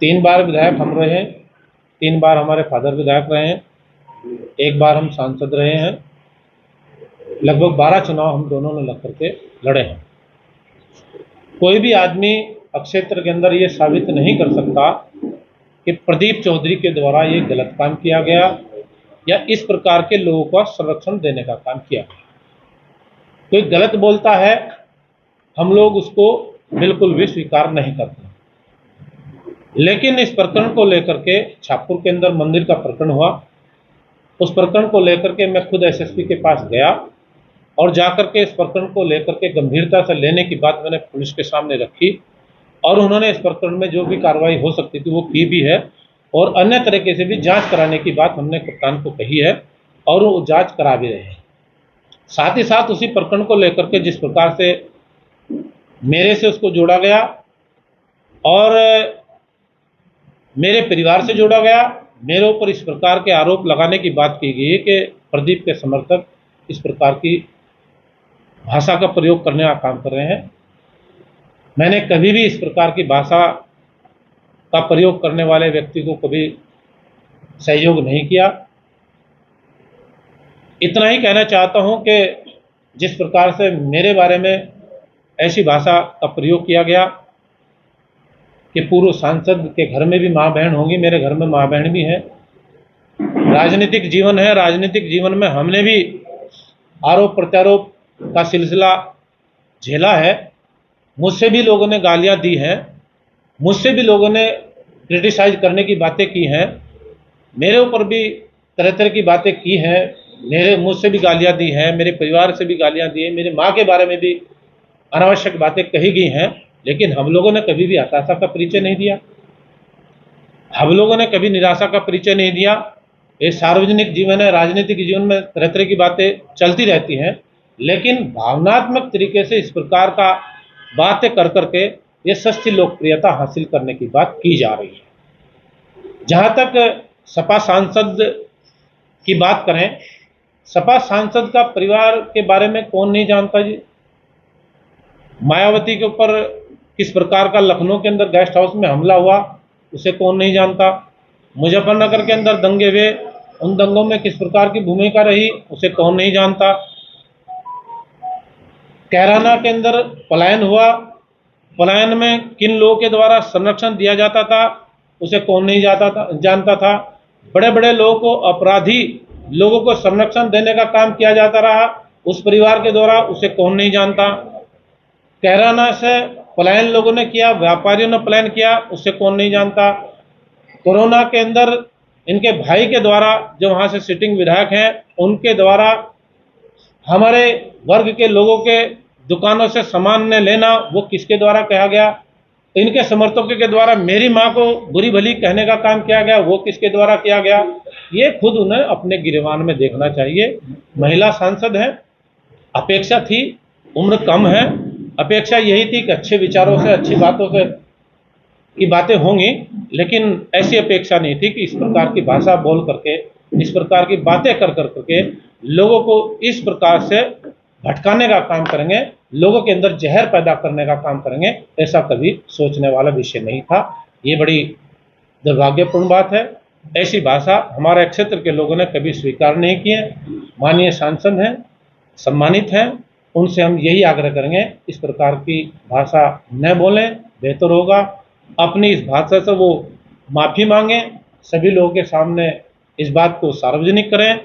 3 बार विधायक हम रहे हैं, 3 बार हमारे फादर विधायक रहे हैं, 1 बार हम सांसद रहे हैं। लगभग 12 चुनाव हम दोनों ने लग करके लड़े हैं। कोई भी आदमी क्षेत्र के अंदर ये साबित नहीं कर सकता कि प्रदीप चौधरी के द्वारा ये गलत काम किया गया या इस प्रकार के लोगों का संरक्षण देने का काम किया गया। कोई गलत बोलता है, हम लोग उसको बिल्कुल भी स्वीकार नहीं करते। लेकिन इस प्रकरण को लेकर के छापुर के अंदर मंदिर का प्रकरण हुआ, उस प्रकरण को लेकर के मैं खुद एसएसपी के पास गया और जाकर के इस प्रकरण को लेकर के गंभीरता से लेने की बात मैंने पुलिस के सामने रखी और उन्होंने इस प्रकरण में जो भी कार्रवाई हो सकती थी वो की भी है और अन्य तरीके से भी जांच कराने की बात हमने कप्तान को कही है और वो जांच करा भी रहे हैं। साथ ही साथ उसी प्रकरण को लेकर के जिस प्रकार से मेरे से उसको जोड़ा गया और मेरे परिवार से जोड़ा गया, मेरे ऊपर इस प्रकार के आरोप लगाने की बात की गई है कि प्रदीप के समर्थक इस प्रकार की भाषा का प्रयोग करने का काम कर रहे हैं। मैंने कभी भी इस प्रकार की भाषा का प्रयोग करने वाले व्यक्ति को कभी सहयोग नहीं किया। इतना ही कहना चाहता हूं कि जिस प्रकार से मेरे बारे में ऐसी भाषा का प्रयोग किया गया कि पूर्व सांसद के घर में भी माँ बहन होंगी, मेरे घर में माँ बहन भी हैं। राजनीतिक जीवन है, राजनीतिक जीवन में हमने भी आरोप प्रत्यारोप का सिलसिला झेला है। मुझसे भी लोगों ने गालियां दी हैं, मुझसे भी लोगों ने क्रिटिसाइज करने की बातें की हैं, मेरे ऊपर भी तरह तरह की बातें की हैं, मुझसे भी गालियां दी हैं, मेरे परिवार से भी गालियां दी हैं, मेरी माँ के बारे में भी अनावश्यक बातें कही गई हैं। लेकिन हम लोगों ने कभी भी हताशा का परिचय नहीं दिया, हम लोगों ने कभी निराशा का परिचय नहीं दिया। ये सार्वजनिक जीवन है, राजनीतिक जीवन में तरह तरह की बातें चलती रहती हैं, लेकिन भावनात्मक तरीके से इस प्रकार का बातें कर करके ये सस्ती लोकप्रियता हासिल करने की बात की जा रही है। जहाँ तक सपा सांसद की बात करें, सपा सांसद का परिवार के बारे में कौन नहीं जानता जी। मायावती के ऊपर किस प्रकार का लखनऊ के अंदर गेस्ट हाउस में हमला हुआ उसे कौन नहीं जानता। मुजफ्फरनगर के अंदर दंगे हुए, उन दंगों में किस प्रकार की भूमिका रही उसे कौन नहीं जानता। कैराना के अंदर पलायन हुआ, पलायन में किन लोगों के द्वारा संरक्षण दिया जाता था उसे कौन नहीं जानता था। बड़े बड़े लोगों को, अपराधी लोगों को संरक्षण देने का काम किया जाता रहा उस परिवार के द्वारा, उसे कौन नहीं जानता। कैराना से पलायन लोगों ने किया, व्यापारियों ने पलायन किया, उसे कौन नहीं जानता। कोरोना के अंदर इनके भाई के द्वारा, जो वहाँ से सिटिंग विधायक हैं, उनके द्वारा हमारे वर्ग के लोगों के दुकानों से सामान ने लेना, वो किसके द्वारा कहा गया। इनके समर्थकों के द्वारा मेरी माँ को बुरी भली कहने का काम किया गया, वो किसके द्वारा किया गया। ये खुद उन्हें अपने गिरबान में देखना चाहिए। महिला सांसद है, अपेक्षा थी, उम्र कम है, अपेक्षा यही थी कि अच्छे विचारों से, अच्छी बातों से की बातें होंगी, लेकिन ऐसी अपेक्षा नहीं थी कि इस प्रकार की भाषा बोल करके, इस प्रकार की बातें कर करके लोगों को इस प्रकार से भटकाने का काम करेंगे, लोगों के अंदर जहर पैदा करने का काम करेंगे। ऐसा कभी सोचने वाला विषय नहीं था। ये बड़ी दुर्भाग्यपूर्ण बात है। ऐसी भाषा हमारे क्षेत्र के लोगों ने कभी स्वीकार नहीं की है। माननीय सांसद हैं, सम्मानित हैं, उनसे हम यही आग्रह करेंगे इस प्रकार की भाषा न बोलें, बेहतर होगा। अपनी इस भाषा से वो माफ़ी मांगें, सभी लोगों के सामने इस बात को सार्वजनिक करें।